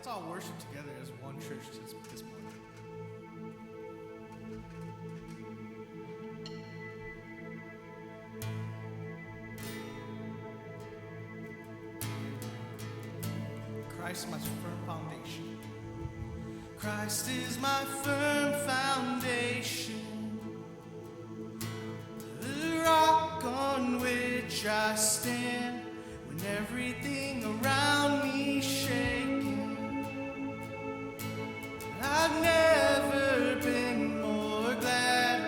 all worship together as one church this morning. Christ, my firm foundation. Christ is my firm foundation, the rock on which I stand when everything around me shaking. I've never been more glad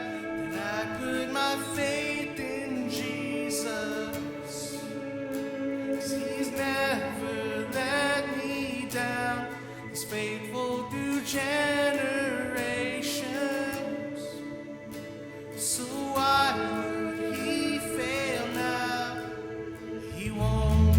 that I put my faith in Jesus, 'cause he's never let me down. He's faithful through generations. So why would he fail now? He won't.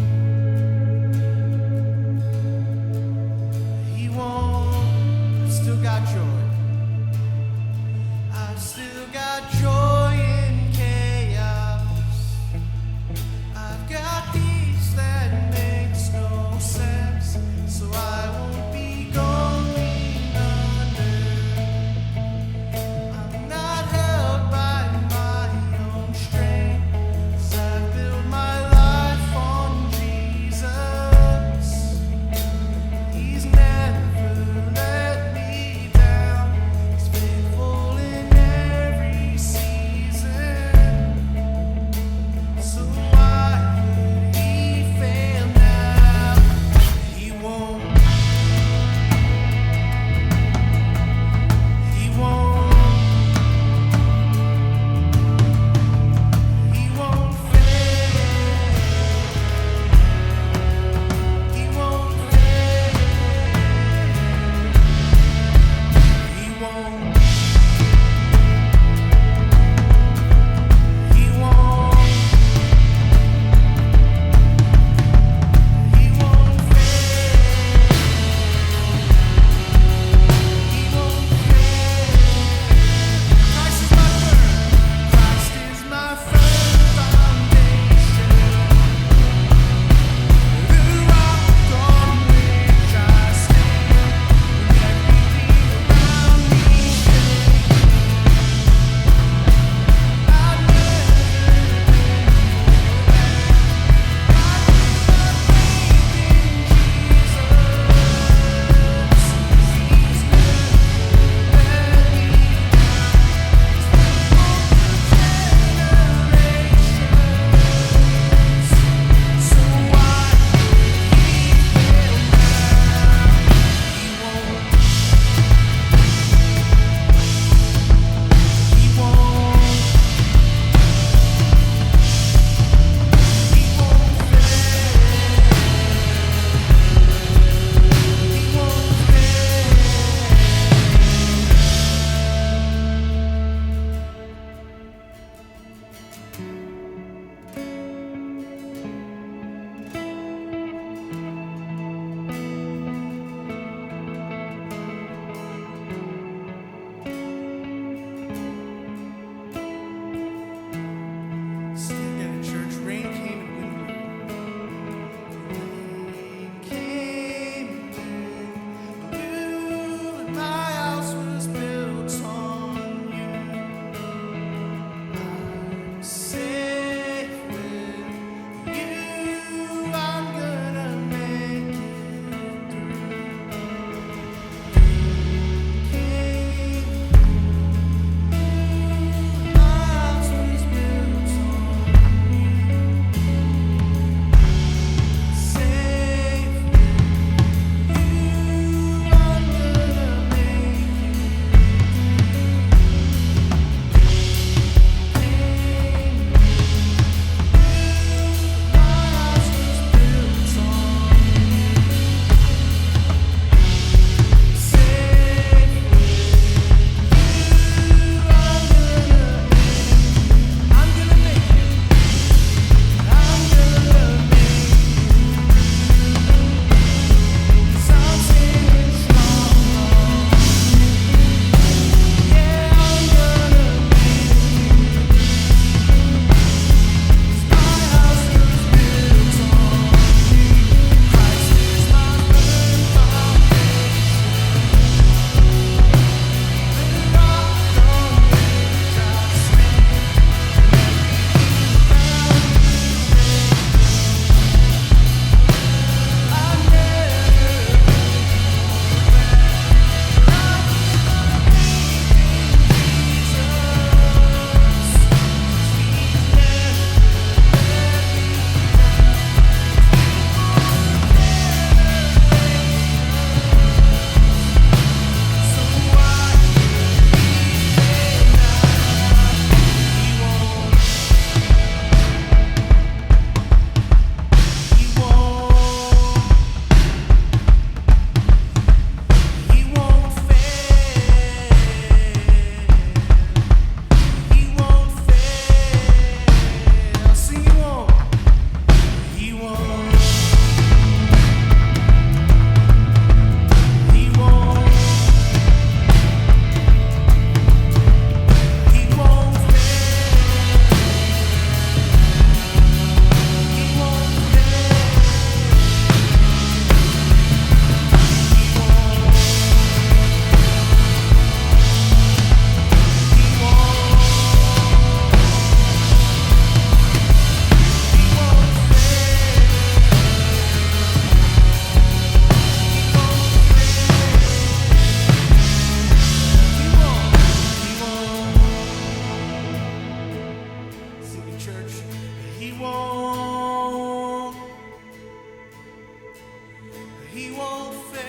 He won't fail.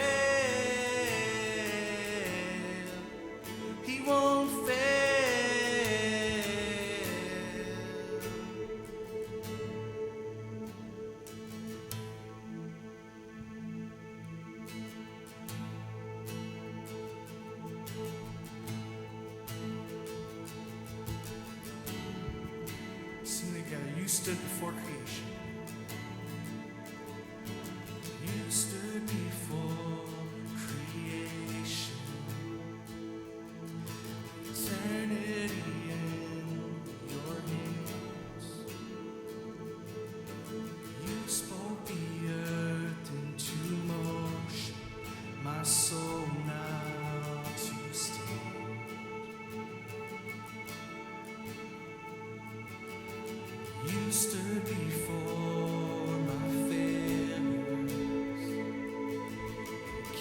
He won't fail. Sing together. You stood before creation. You stood before creation. Eternity in your hands. You spoke the earth into motion. My soul now to stand. You stood before my failures.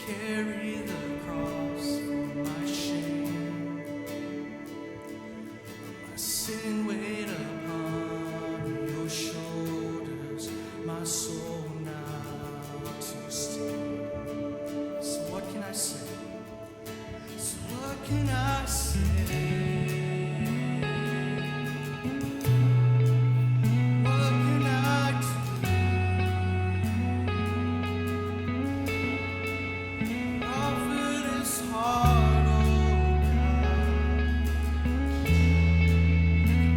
Carry the cross for my shame. My sin weighed upon your shoulders. My soul now to stand. So what can I say? So what can I say? What can I do? Offer this heart, oh God.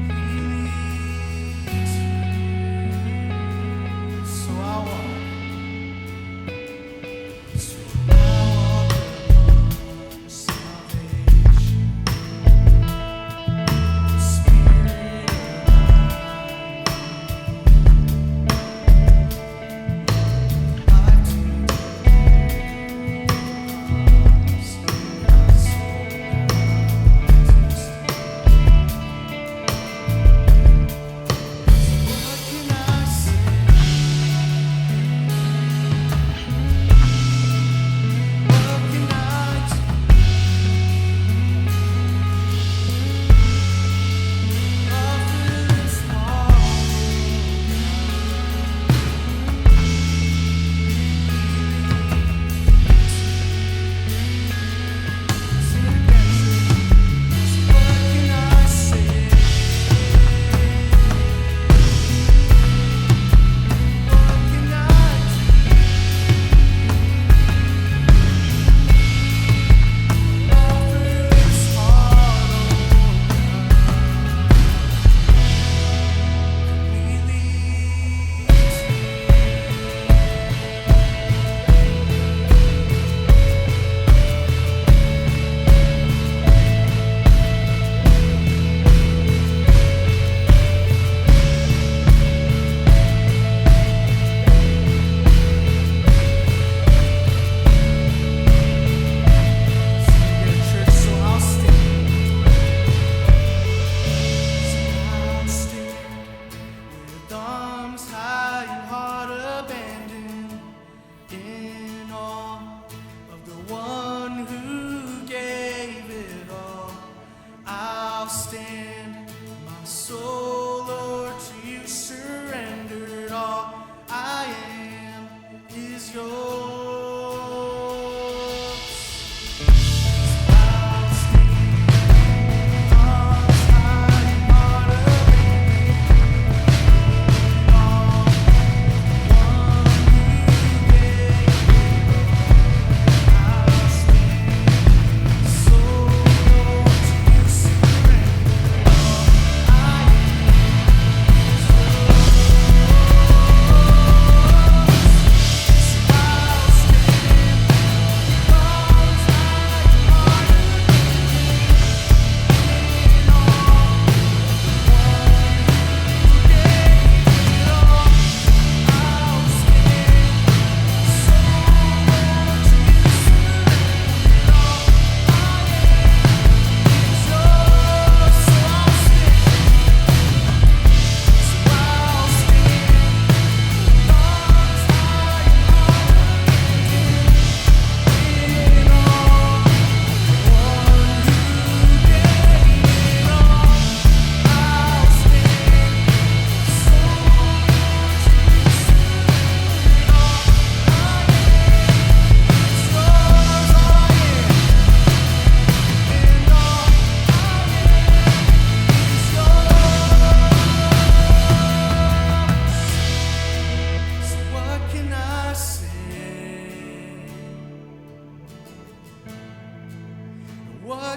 Please. So I walk. So I walk along salvation. Spirit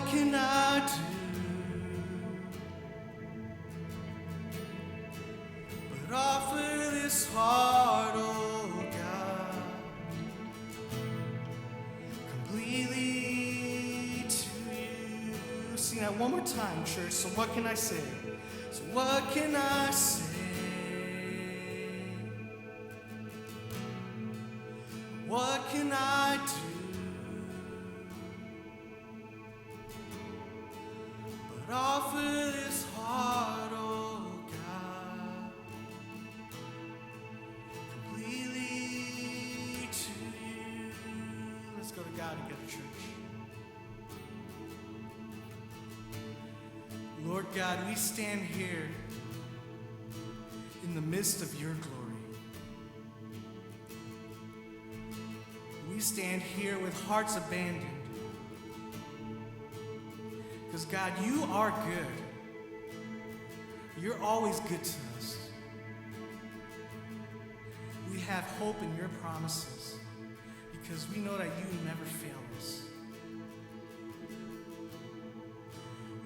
what can I do but offer this heart, oh God, completely to you? Sing that one more time, church. So what can I say? So what can I say? What can I do but offer this heart, oh God, completely to you? Let's go to God together, church. Lord God, we stand here in the midst of your glory. We stand here with hearts abandoned. Because God, you are good. You're always good to us. We have hope in your promises because we know that you never fail us.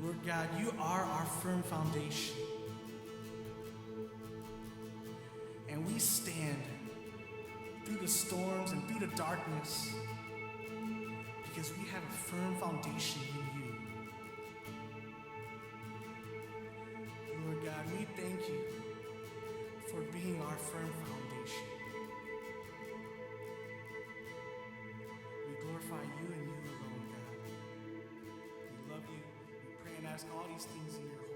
Lord God, you are our firm foundation. And we stand through the storms and through the darkness because we have a firm foundation in you. Lord God, we thank you for being our firm foundation. We glorify you and you alone, God. We love you. We pray and ask all these things in your